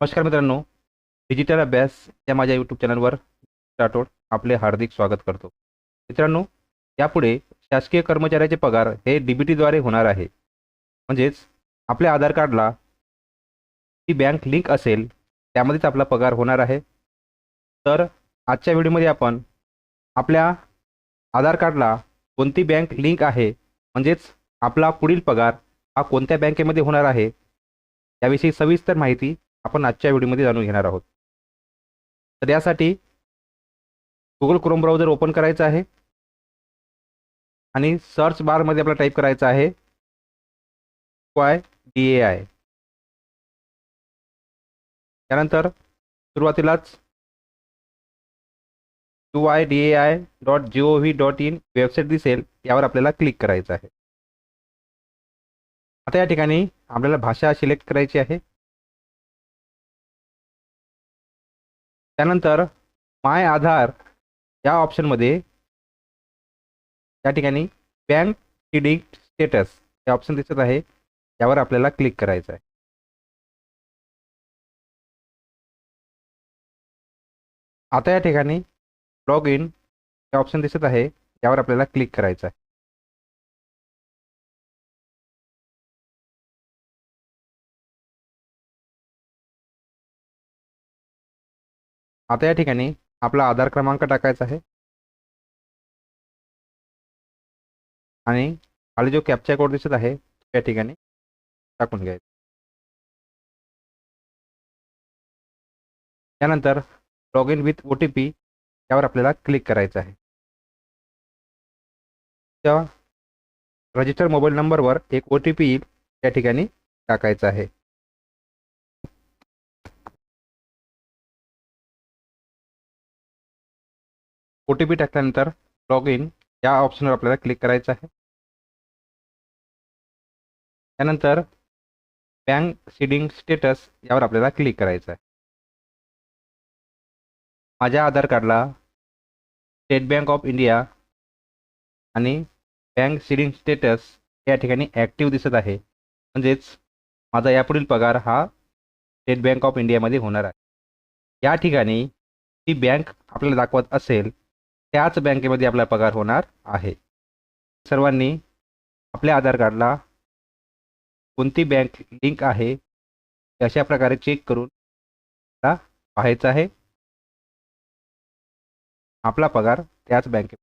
नमस्कार मित्रांनो, डिजिटल अभ्यास या माझ्या यूट्यूब चॅनलवर राठोड आपले हार्दिक स्वागत करतो. मित्रांनो, यापुढे शासकीय कर्मचाऱ्याचे पगार हे DBTद्वारे होणार आहे. म्हणजेच आपल्या आधार कार्डला जी बँक लिंक असेल त्यामध्येच आपला पगार होणार आहे. तर आजच्या व्हिडिओमध्ये आपण आपल्या आधार कार्डला कोणती बँक लिंक आहे, म्हणजेच आपला पुढील पगार हा कोणत्या बँकेमध्ये होणार आहे याविषयी सविस्तर माहिती आपण आजच्या व्हिडिओमध्ये जाणून घेणार आहोत. तर यासाठी गुगल क्रोम ब्राउझर ओपन करायचा आहे आणि सर्च बारमध्ये आपल्याला टाईप करायचं आहे UIDAI. त्यानंतर सुरुवातीलाच UIDAI.gov.in वेबसाईट दिसेल, यावर आपल्याला क्लिक करायचं आहे. आता या ठिकाणी आपल्याला भाषा सिलेक्ट करायची आहे. त्यानंतर माय आधार या ऑप्शनमध्ये या ठिकाणी बँक सीडिंग स्टेटस हे ऑप्शन दिसत आहे, यावर आपल्याला क्लिक करायचं आहे. आता या ठिकाणी लॉग इन हे ऑप्शन दिसत आहे, यावर आपल्याला क्लिक करायचं आहे. आता या ठिकाणी आपला आधार क्रमांक टाकायचा आहे आणि खाली जो कॅप्चा कोड दिसत आहे त्या ठिकाणी टाकून घ्यायचा. त्यानंतर लॉग इन विथ OTP यावर आपल्याला क्लिक करायचं आहे. त्या रजिस्टर मोबाईल नंबरवर एक OTP येईल, त्या ठिकाणी टाकायचा आहे. OTP टाकल्यानंतर लॉग इन या ऑप्शनवर आपल्याला क्लिक करायचं आहे. त्यानंतर बँक सीडिंग स्टेटस यावर आपल्याला क्लिक करायचं आहे. माझ्या आधार कार्डला स्टेट बँक ऑफ इंडिया आणि बँक सीडिंग स्टेटस या ठिकाणी ॲक्टिव्ह दिसत आहे, म्हणजेच माझा यापुढील पगार हा स्टेट बँक ऑफ इंडियामध्ये होणार आहे. या ठिकाणी ती बँक आपल्याला दाखवत असेल त्याच बँकेमध्ये आपला पगार होणार आहे. सर्वांनी आपल्या आधार कार्डला कोणती बँक लिंक आहे अशा प्रकारे चेक करून पाहायचं आहे. आपला पगार त्याच बँकेत